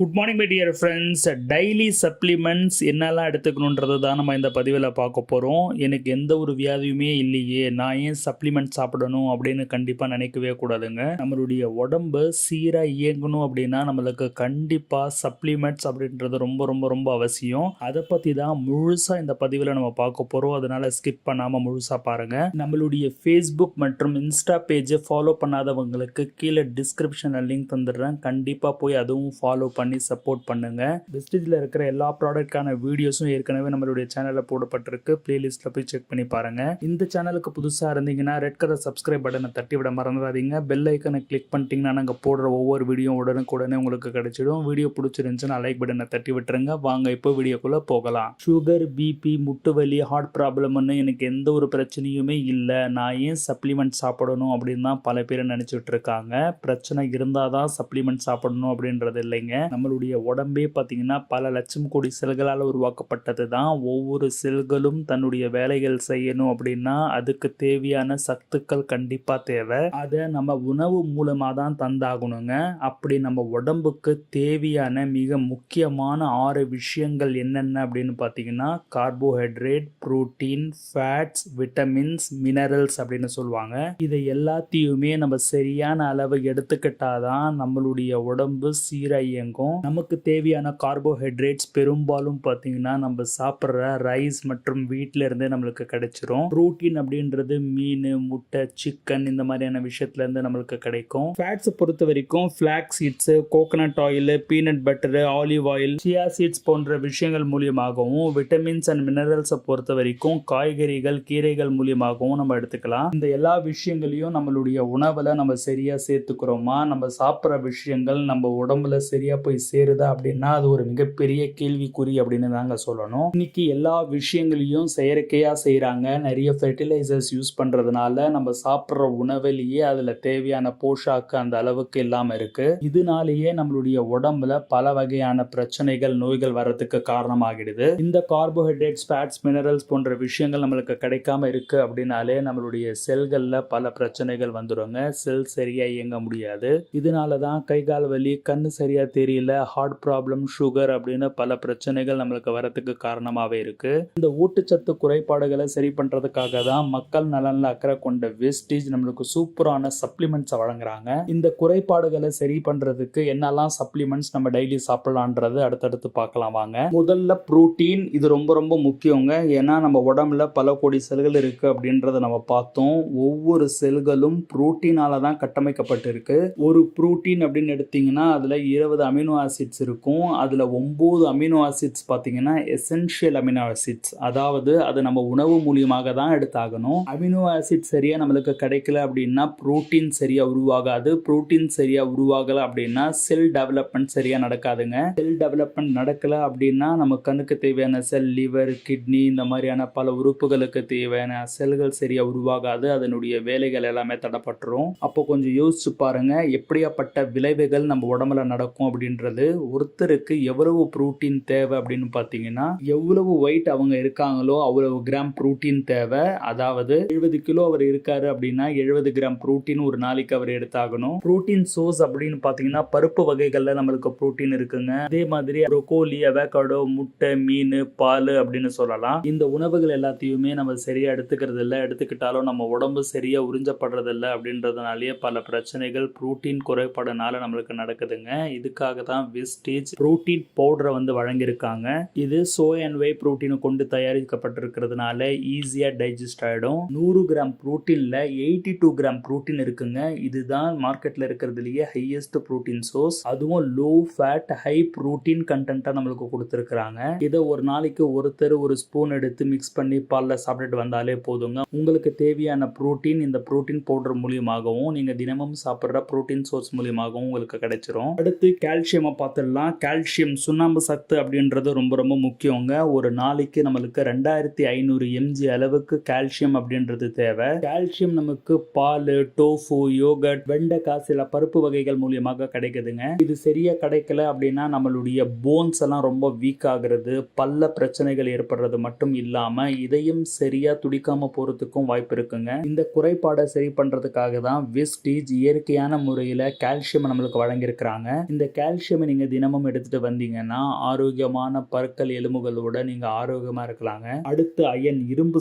Good morning my dear friends. Daily supplements என்னெல்லாம் எடுத்துக்கணுன்றது தான் நம்ம இந்த பதிவில் பார்க்க போகிறோம். எனக்கு எந்த ஒரு வியாதியுமே இல்லையே, நான் ஏன் சப்ளிமெண்ட் சாப்பிடணும் அப்படின்னு கண்டிப்பாக நினைக்கவே கூடாதுங்க. நம்மளுடைய உடம்பு சீராக இயங்கணும் அப்படின்னா நம்மளுக்கு கண்டிப்பாக சப்ளிமெண்ட்ஸ் அப்படின்றது ரொம்ப ரொம்ப ரொம்ப அவசியம். அதை பற்றி தான் முழுசாக இந்த பதிவில் நம்ம பார்க்க போகிறோம். அதனால் ஸ்கிப் பண்ணாமல் முழுசாக பாருங்கள். நம்மளுடைய ஃபேஸ்புக் மற்றும் இன்ஸ்டா பேஜை ஃபாலோ பண்ணாதவங்களுக்கு கீழே டிஸ்கிரிப்ஷனில் லிங்க் தந்துடுறேன். கண்டிப்பாக போய் அதுவும் ஃபாலோ பண்ணி சப்போர்ட் பண்ணுங்க. வெஸ்டேஜில் இருக்கிற எல்லா ப்ராடக்ட்கான வீடியோஸும் ஏற்கனவே நம்மளுடைய சேனலில் போடப்பட்டிருக்கு. பிளேலிஸ்ட்டில் போய் செக் பண்ணி பாருங்க. இந்த சேனலுக்கு புதுசாக இருந்தீங்கன்னா ரெட் கலர் சப்ஸ்கிரைப் பட்டனை தட்டி விட மறந்துடாதீங்க. பெல் ஐக்கனை கிளிக் பண்ணிட்டீங்கன்னா நாங்கள் போடுற ஒவ்வொரு வீடியோ உடனுக்குடனே உங்களுக்கு கிடைச்சிடும். வீடியோ பிடிச்சிருந்துச்சுன்னா லைக் பட்டனை தட்டி விட்டுருங்க. வாங்க இப்போ வீடியோக்குள்ளே போகலாம். சுகர், பிபி, முட்டு வலி, ஹார்ட் ப்ராப்ளம்னு எனக்கு எந்த ஒரு பிரச்சனையுமே இல்லை, நான் ஏன் சப்ளிமெண்ட் சாப்பிடணும் அப்படின்னு தான் பல பேர் நினச்சிட்டு இருக்காங்க. பிரச்சனை இருந்தால் தான் சப்ளிமெண்ட் சாப்பிடணும் அப்படின்றது இல்லைங்க. நம்மளுடைய உடம்பே பார்த்தீங்கன்னா பல லட்சம் கோடி செல்களால் உருவாக்கப்பட்டது தான். ஒவ்வொரு செல்களும் தன்னுடைய வேலைகள் செய்யணும் அப்படின்னா அதுக்கு தேவையான சத்துக்கள் கண்டிப்பாக தேவை. அதை நம்ம உணவு மூலமாக தான் தந்தாகணுங்க. அப்படி நம்ம உடம்புக்கு தேவையான மிக முக்கியமான 6 விஷயங்கள் என்னென்ன அப்படின்னு பார்த்தீங்கன்னா carbohydrate, protein, fats, vitamins, minerals அப்படின்னு சொல்லுவாங்க. இதை எல்லாத்தையுமே நம்ம சரியான அளவு எடுத்துக்கிட்டாதான் நம்மளுடைய உடம்பு சீராக இயங்கும். நமக்கு தேவையான கார்போஹைட்ரேட்ஸ் பெரும்பாலும் பார்த்தீங்கன்னா நம்ம சாப்பிட்ற ரைஸ் மற்றும் வீட்டில இருந்தே நம்மளுக்கு கிடைச்சிரும். புரோட்டீன் அப்படின்றது மீன், முட்டை, சிக்கன் இந்த மாதிரியான விஷயத்துல இருந்து நம்மளுக்கு கிடைக்கும். ஃபேட்ஸ் பொறுத்த வரைக்கும் flax seeds, coconut oil, peanut butter, olive oil, chia seeds போன்ற விஷயங்கள் மூலியமாகவும், விட்டமின்ஸ் அண்ட் மினரல்ஸை பொறுத்த வரைக்கும் காய்கறிகள், கீரைகள் மூலியமாகவும் நம்ம எடுத்துக்கலாம். இந்த எல்லா விஷயங்களையும் நம்மளுடைய உணவுல நம்ம சரியா சேர்த்துக்கிறோமா, நம்ம சாப்பிட்ற விஷயங்கள் நம்ம உடம்புல சரியா போய் சேருதா அப்படின்னா அது ஒரு மிகப்பெரிய கேள்விக்குறி அப்படின்னு தாங்க சொல்லணும். இன்னைக்கு எல்லா விஷயங்களையும் செயற்கையா செய்யறாங்க. நிறைய ஃபெர்டிலைசர்ஸ் யூஸ் பண்றதுனால நம்ம சாப்பிட்ற உணவிலேயே அதுல தேவையான போஷாக்கு அந்த அளவுக்கு இல்லாம இருக்கு. இதனாலேயே நம்மளுடைய உடம்புல பல வகையான பிரச்சனைகள், நோய்கள் வர்றதுக்கு காரணமாகிடுது. இந்த கார்போஹைட்ரேட்ஸ், ஃபேட்ஸ், மினரல்ஸ் போன்ற விஷயங்கள் நம்மளுக்கு கிடைக்காம இருக்கு அப்படின்னாலே நம்மளுடைய செல்கள்ல பல பிரச்சனைகள் வந்துடுங்க. செல் சரியா இயங்க முடியாது. இதனாலதான் கை கால் வலி, கண்ணு சரியா தெரியல, ஹார்ட் ப்ராப்ளம், சுகர் அப்படின்னு பல பிரச்சனைகள் நம்மளுக்கு வரத்துக்கு காரணமாகவே இருக்கு. இந்த ஊட்டச்சத்து குறைபாடுகளை சரி பண்றதுக்காக தான் மக்கள் நலன்ல அக்கறை கொண்ட வெஸ்டேஜ் நம்மளுக்கு சூப்பரான சப்ளிமெண்ட்ஸ் வழங்குறாங்க. இந்த குறைபாடுகளை சரி பண்றதுக்கு என்னெல்லாம் சப்ளிமெண்ட்ஸ் நம்ம டெய்லி சாப்பிடலான்றது அடுத்தடுத்து பார்க்கலாம் வாங்க. முதல்ல புரோட்டீன். இது ரொம்ப ரொம்ப முக்கியங்க. ஏன்னா நம்ம உடம்புல பல கோடி செல்கள் இருக்கு அப்படின்றத நம்ம பார்த்தோம். ஒவ்வொரு செல்களும் புரோட்டீனால தான் கட்டமைக்கப்பட்டிருக்கு. ஒரு புரோட்டீன் அப்படின்னு எடுத்தீங்கன்னா அதுல 20 அமினோ ஆசிட்ஸ் இருக்கும். அதில் 9 அமினோ ஆசிட்ஸ் பார்த்தீங்கன்னா எசென்ஷியல் அமினோ ஆசிட்ஸ். அதாவது அது நம்ம உணவு மூலியமாக தான் எடுத்தாகணும். அமினோ ஆசிட் சரியா நம்மளுக்கு கிடைக்கல அப்படின்னா புரோட்டீன் சரியா உருவாகாது. புரோட்டீன் சரியா உருவாகல அப்படின்னா செல் டெவலப்மெண்ட் சரியா நடக்காதுங்க. செல் டெவலப்மெண்ட் நடக்கல அப்படின்னா நம்ம கண்ணுக்கு தேவையான செல், லிவர், கிட்னி இந்த மாதிரியான பல உறுப்புகளுக்கு தேவையான செல்கள் சரியா உருவாகாது. அதனுடைய வேலைகள் எல்லாமே தடப்பட்டுரும். அப்போ கொஞ்சம் யோசிச்சு பாருங்க எப்படியாப்பட்ட விளைவுகள் நம்ம உடம்புல நடக்கும் அப்படின்றது. ஒருத்தருக்கு எவ்வளவு புரோட்டீன் தேவை அப்படின்னு பார்த்தீங்கன்னா எவ்வளவு வெயிட் அவங்க இருக்காங்களோ அவ்வளவு கிராம் புரோட்டீன் தேவை. அதாவது 70 கிலோ அவர் இருக்காரு அப்படின்னா 70 கிராம் புரோட்டீன் ஒரு நாளைக்கு அவர் எடுத்தாகணும். புரோட்டீன் சோர்ஸ் அப்படின்னு பார்த்தீங்கன்னா பருப்பு வகைகள்ல நம்மளுக்கு புரோட்டீன் இருக்குங்க. அதே மாதிரி ப்ரோக்கோலி, அவகாடோ, முட்டை, மீன், பால் அப்படின்னு சொல்லலாம். இந்த உணவுகள் எல்லாத்தையுமே நம்ம சரியா எடுத்துக்கிறது இல்லை. எடுத்துக்கிட்டாலும் நம்ம உடம்பு சரியா உறிஞ்சப்படுறது இல்லை. அப்படின்றதுனாலேயே பல பிரச்சனைகள் புரோட்டீன் குறைபாடுனால நம்மளுக்கு நடக்குதுங்க. இதுக்காக தான் வெஸ்டேஜ் புரோட்டீன் பவுடரை வந்து வழங்கியிருக்காங்க. இது சோய் அண்ட் வே புரோட்டீனை கொண்டு தயாரிக்கப்பட்டிருக்கிறதுனால ஈஸியா டைஜஸ்ட் ஆயிடும். 100 கிராம் புரோட்டீன்ல 82 கிராம் புரோட்டீன் இருக்குங்க. இதுதான் மார்க்கெட்ல இருக்கிறதுலயே ஹையஸ்ட் புரோட்டீன் சோர்ஸ். அதுவும் லோ ஃபேட், ஹை புரோட்டீன் கண்டென்ட்டா நம்மளுக்கு கொடுத்துருக்காங்க. இதை ஒரு நாளைக்கு ஒருத்தர் ஒரு ஸ்பூன் எடுத்து மிக்ஸ் பண்ணி பால்ல சாப்பிட்டுட்டு வந்தாலே போதுங்க. உங்களுக்கு தேவையான புரோட்டீன் இந்த புரோட்டீன் பவுடர் மூலியமாகவும் நீங்க தினமும் சாப்பிட்ற புரோட்டீன் சோர்ஸ் மூலியமாகவும் உங்களுக்கு கிடைச்சிரும். அடுத்து கால்சியம் பார்த்துடலாம். கால்சியம், சுண்ணாம்பு சத்து அப்படின்றது ரொம்ப ரொம்ப முக்கியங்க. ஒரு நாளைக்கு நம்மளுக்கு 2500 mg அளவுக்கு கால்சியம் அப்படின்றது தேவை. கால்சியம் நமக்கு பால், டோஃபு, யோகட், வெண்டைக்காய், சில பருப்பு வகைகள் மூலியமாக கிடைக்குதுங்க. இது சரியா கிடைக்கல அப்படின்னா நம்மளுடைய போன்ஸ் எல்லாம் ரொம்ப வீக் ஆகுறது, பல்ல பிரச்சனைகள் ஏற்படுறது மட்டும் இல்லாம இதையும் சரியா துடிக்காம போறதுக்கும் வாய்ப்பு இருக்குங்க. இந்த குறைபாடை சரி பண்றதுக்காக தான் வெஸ்டேஜ் இயற்கையான முறையில கால்சியம் நம்மளுக்கு வழங்கியிருக்கிறாங்க. இந்த கால்சியம் கால்சியம் நீங்க தினமும் எடுத்துட்டு வந்தீங்கன்னா ஆரோக்கியமான பற்கள் எலும்புகளோட நீங்க ஆரோக்கியமா இருக்கலாங்க. அடுத்து அயன், இரும்பு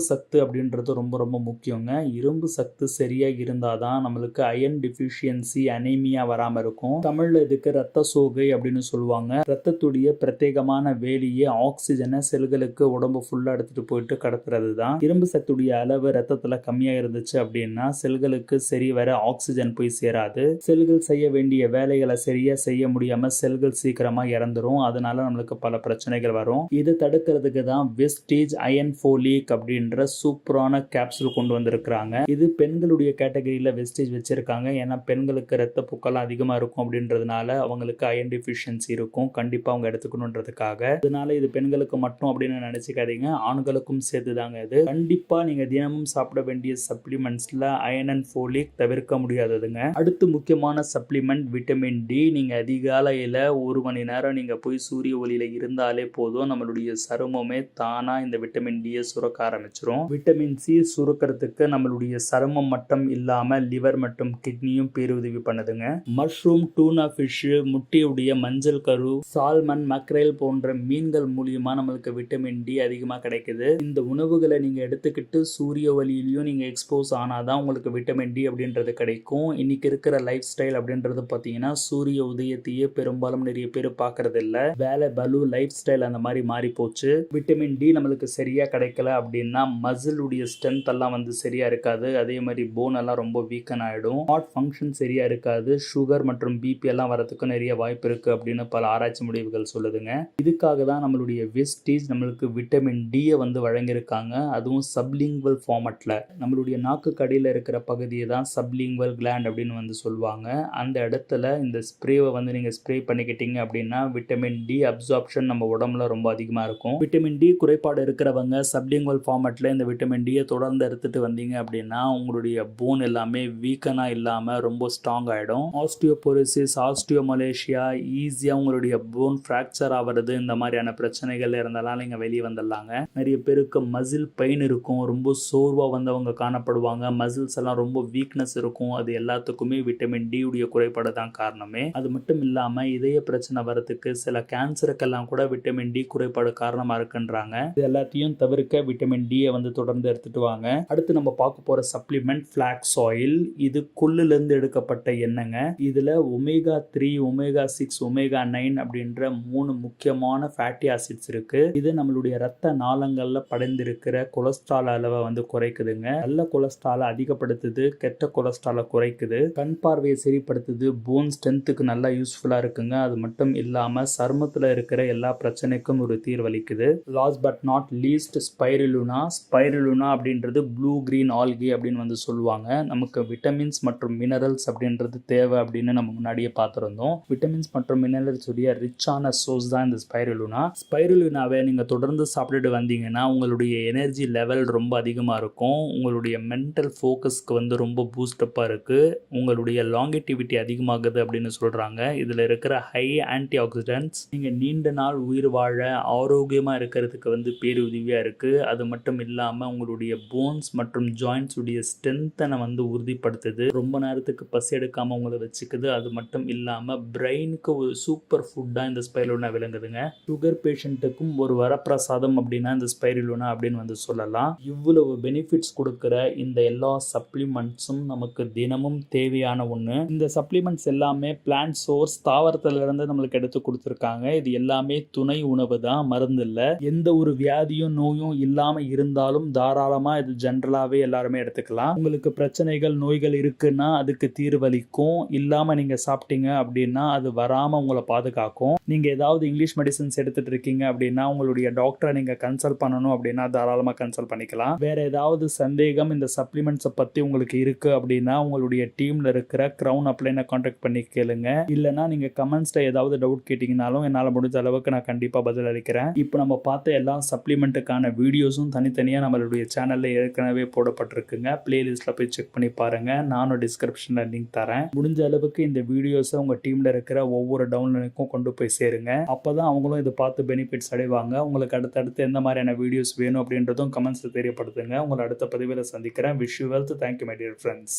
சத்து அப்படின்றது ரொம்ப ரொம்ப முக்கியங்க. இரும்பு சத்து சரியா இருந்தாதான் நம்மளுக்கு அயன் டிஃபிஷியன்சி அனீமியா வராம இருக்கும். தமிழ்ல இதுக்கு ரத்த சோகை அப்படின்னு சொல்லுவாங்க. ரத்தத்துடைய பிரத்யேகமான வேலையே ஆக்சிஜனை செல்களுக்கு உடம்பு ஃபுல்லா எடுத்துட்டு போயிட்டு கடத்துறது தான். இரும்பு சத்துடைய அளவு ரத்தத்துல கம்மியா இருந்துச்சு அப்படின்னா செல்களுக்கு சரி வர ஆக்சிஜன் போய் சேராது. செல்கள் செய்ய வேண்டிய வேலைகளை சரியா செய்ய முடியாம செல்கள் சீக்கிரமா இறந்துரும். அதனால நம்மளுக்கு பல பிரச்சனைகள் வரும். இதை தடுக்கிறதுக்கு தான் வெஸ்டேஜ் அயன் ஃபோலிக் அப்படின்ற சூப்பரான கேப்சூல் கொண்டு வந்திருக்கிறாங்க. இது பெண்களுடைய கேட்டகரியில வெஸ்டேஜ் வச்சிருக்காங்க. ஏன்னா பெண்களுக்கு ரத்த பூக்கெல்லாம் அதிகமா இருக்கும் அப்படின்றதுனால அவங்களுக்கு அயன் டிஃபிஷியன்சி இருக்கும். கண்டிப்பா அவங்க எடுத்துக்கணுன்றதுக்காக. அதனால இது பெண்களுக்கு மட்டும் அப்படின்னு நினைச்சுக்காதீங்க, ஆண்களுக்கும் சேர்த்து தாங்க இது. கண்டிப்பா நீங்க தினமும் சாப்பிட வேண்டிய சப்ளிமெண்ட்ஸ்ல அயன் அண்ட் ஃபோலிக் தவிர்க்க முடியாததுங்க. அடுத்து முக்கியமான சப்ளிமெண்ட் விட்டமின் டி. நீங்க அதிகாலையில 1 மணி நேரம் நீங்க போய் சூரிய ஒளியில இருந்தாலே போதும், நம்மளுடைய சருமமே தானா இந்த விட்டமின் டி சுரக்க ஆரம்பிச்சிரும். விட்டமின் சி சுரக்கிறதுக்கு நம்மளுடைய சருமம் மட்டும் இல்லாம லிவர் மற்றும் கிட்னியும் பேருதவி பண்ணுதுங்க. மஷ்ரூம், டூனா ஃபிஷ், முட்டையுடைய மஞ்சள் கரு, சால்மன், மக்ரேல் போன்ற மீன்கள் மூலியமா நம்மளுக்கு விட்டமின் டி அதிகமா கிடைக்குது. இந்த உணவுகளை நீங்க எடுத்துக்கிட்டு சூரிய ஒளியிலையும் நீங்க எக்ஸ்போஸ் ஆனாதான் உங்களுக்கு விட்டமின் டி அப்படின்றது கிடைக்கும். இன்னைக்கு இருக்கிற லைஃப் ஸ்டைல் அப்படின்றது பாத்தீங்கன்னா சூரிய உதயத்தையே பெரும்பாலும் நிறைய பேர் பாக்குறது இல்ல. வேலை பலு, லைஃப் ஸ்டைல் அந்த மாதிரி மாறி போச்சு. விட்டமின் டி நம்மளுக்கு சரியா கிடைக்கல அப்படின்னா மசில் உடைய ஸ்ட்ரென்த் எல்லாம் சரியா இருக்காது. அதே மாதிரி போன் எல்லாம் ரொம்ப வீக்கன் ஆயிடும். ஹார்ட் ஃபங்க்ஷன் சரியா இருக்காது. சுகர் மற்றும் பிபி எல்லாம் வரதுக்கு நிறைய வாய்ப்பு இருக்கு அப்படின்னு பல ஆராய்ச்சி முடிவுகள் சொல்லுதுங்க. இதுக்காக தான் நம்மளுடைய வெஸ்டேஜ் நம்மளுக்கு விட்டமின் டி வழங்கியிருக்காங்க. அதுவும் சப்லிங்குவல் ஃபார்மட்ல. நம்மளுடைய நாக்கு கடியில இருக்கிற பகுதியை தான் சப்லிங்குவல் கிளாண்ட் அப்படின்னு சொல்லுவாங்க. அந்த இடத்துல இந்த ஸ்ப்ரேவை நீங்க ஸ்ப்ரே பண்ணிக்கிட்டீங்க அப்படின்னா விட்டமின் டி அப்சார்ப்ஷன் நம்ம உடம்புல ரொம்ப அதிகமா இருக்கும். விட்டமின் டி குறைபாடு இருக்கிறவங்க சப்லிங்குவல் ஃபார்மட்ல இந்த விட்டமின் டி தொடர்ந்து எடுத்துட்டு வந்தீங்க அப்படின்னா உங்களுடைய போன் எல்லாமே வீக்கனா இல்லாம ரொம்ப ஸ்ட்ராங் ஆயிடும். ஆஸ்டியோபோரோசிஸ், ஆஸ்டியோமலேஷியா, ஈஸியா உங்களுடைய போன் ஃப்ராக்சர் ஆகிறது, இந்த மாதிரியான பிரச்சனைகள் இருந்தாலும் நீங்க வெளியே வந்துடலாங்க. நிறைய பேருக்கு மசில் பெயின் இருக்கும், ரொம்ப சோர்வா வந்தவங்க காணப்படுவாங்க. மசில்ஸ் எல்லாம் ரொம்ப வீக்னஸ் இருக்கும். அது எல்லாத்துக்குமே விட்டமின் டி உடைய குறைபாடு தான் காரணமே. அது மட்டும் இல்லாம இதய பிரச்சனை வரதுக்கு, சில கேன்சருக்கெல்லாம் கூட விட்டமின் டி குறைபாடு காரணமா இருக்குன்றாங்க. இது எல்லாத்தையும் தவிர்க்க விட்டமின் டி தொடர்ந்து எடுத்துட்டு வாங்க. அடுத்து நம்ம பார்க்க போற சப்ளிமெண்ட் ஃபிளாக்ஸ் ஆயில். இது கொள்ளுல இருந்து எடுக்கப்பட்ட எண்ணெய்ங்க. இதுல ஒமேகா 3, ஒமேகா 6, ஒமேகா 9 அப்படின்ற 3 முக்கியமான ஃபேட்டி ஆசிட்ஸ் இருக்கு. இது நம்மளுடைய ரத்த நாளங்கள்ல படைந்திருக்கிற கொலஸ்ட்ரால் அளவை குறைக்குதுங்க. நல்ல கொலஸ்ட்ராலை அதிகப்படுத்துது, கெட்ட கொலஸ்ட்ராலை குறைக்குது, கண் பார்வையை சரிப்படுத்துது, போன் ஸ்ட்ரென்த்துக்கு நல்லா யூஸ்ஃபுல்லா இருக்குங்க. அது மட்டும் இல்லாம சருமத்துல இருக்கிற எல்லா பிரச்சனைக்கும் ஒரு தீர்வளிக்குது. Last but not least spirulina. Spirulina அப்படின்றது ப்ளூ கிரீன் ஆல்கி அப்படின்னு சொல்லுவாங்க. நமக்கு விட்டமின்ஸ் மற்றும் மினரல்ஸ் அப்படின்றது தேவை அப்படின்னு நம்ம முன்னாடியே பார்த்துருந்தோம். விட்டமின்ஸ் மற்றும் மினரல்ஸ் உடைய ரிச்சான சோர்ஸ் தான் இந்த ஸ்பைருலினா. ஸ்பைருலினாவை நீங்க தொடர்ந்து சாப்பிட்டுட்டு வந்தீங்கன்னா உங்களுடைய எனர்ஜி லெவல் ரொம்ப அதிகமா இருக்கும். உங்களுடைய மென்டல் ஃபோக்கஸ்க்கு ரொம்ப பூஸ்டப்பா இருக்கு. உங்களுடைய லாங்கிட்டிவிட்டி அதிகமாகுது அப்படின்னு சொல்றாங்க. இதுல இருக்கிற ஹை ஆன்டி ஆக்சிடென்ட்ஸ் நீங்க நீண்ட நாள் உயிர் வாழ, ஆரோக்கியமா இருக்கிறதுக்கு பேருதவியா இருக்கு. அது மட்டும் இல்லாம உங்களுடைய போன்ஸ் மற்றும் ஜாயின்ட்ஸ் உடைய ஸ்ட்ரென்த்தை உறுதிப்படுத்துது. ரொம்ப நேரத்துக்கு பசி எடுக்காம உங்களை வச்சுக்குது. அது மட்டும் இல்லாம பிரெயினுக்கு ஒரு சூப்பர் ஃபுட்டா இந்த ஸ்பைருலினா விளங்குதுங்க. சுகர் பேஷண்ட்டுக்கும் ஒரு வரப்பிரசாதம் அப்படின்னா இந்த ஸ்பைருலினா அப்படின்னு சொல்லலாம். இவ்வளவு பெனிஃபிட்ஸ் கொடுக்கிற இந்த எல்லா சப்ளிமெண்ட்ஸும் நமக்கு தினமும் தேவையான ஒண்ணு. இந்த சப்ளிமெண்ட்ஸ் எல்லாமே பிளான்ட் சோர்ஸ், தாவரத்துல இருந்து நம்மளுக்கு எடுத்து கொடுத்துருக்காங்க. இது எல்லாமே துணை உணவு தான், மருந்து இல்ல. எந்த ஒரு வியாதியும் நோயும் இல்லாம இருந்தாலும் தாராளமா இது ஜென்ரலாவே எல்லாருமே எடுத்துக்கலாம். உங்களுக்கு பிரச்சனைகள், நோய்கள் இருக்குன்னா அதுக்கு தீர்வளிக்கும். இல்லாம நீங்க சாப்பிட்டீங்க அப்படின்னா அது வராம உங்களை பாதுகாக்கும். நீங்க ஏதாவது இங்கிலீஷ் மெடிசன்ஸ் எடுத்துட்டு இருக்கீங்க அப்படின்னா உங்களுடைய டாக்டரை நீங்க கன்சல்ட் பண்ணணும் அப்படின்னா தாராளமா கன்சல்ட் பண்ணிக்கலாம். வேற ஏதாவது சந்தேகம் இந்த சப்ளிமெண்ட்ஸை பத்தி உங்களுக்கு இருக்கு அப்படின்னா உங்களுடைய டீம்ல இருக்கிற கிரவுன் அப்ளைனை கான்டாக்ட் பண்ணி கேளுங்க. இல்லைன்னா நீங்க கமெண்ட்ஸ்ல ஏதாவது டவுட் கேட்டீங்கன்னாலும் என்னால் முடிஞ்ச அளவுக்கு நான் கண்டிப்பா பதில் அளிக்கிறேன். இப்போ நம்ம பார்த்த எல்லா சப்ளிமெண்ட்டுக்கான வீடியோஸும் தனித்தனியாக நம்மளுடைய சேனல்ல ஏற்கனவே போடப்பட்டிருக்குங்க. பிளேலிஸ்ட்ல போய் செக் பண்ணி பாருங்க. நானும் டிஸ்கிரிப்ஷன்ல லிங்க் தரேன். முடிஞ்ச அளவுக்கு இந்த வீடியோஸை உங்க டீம்ல இருக்கிற ஒவ்வொரு டவுன்லோடுக்கும் கொண்டு போய் சேருங்க. அப்பதான் அவங்களும் இதை பார்த்து பெனிஃபிட்ஸ் அடைவாங்க. உங்களுக்கு அடுத்தடுத்து எந்த மாதிரியான வீடியோஸ் வேணும் அப்படின்றதும் கமெண்ட்ஸ்ல தெரியப்படுத்துங்க. உங்களை அடுத்த பதிவில் சந்திக்கிறேன். Wish you wealth. Thank you my dear friends.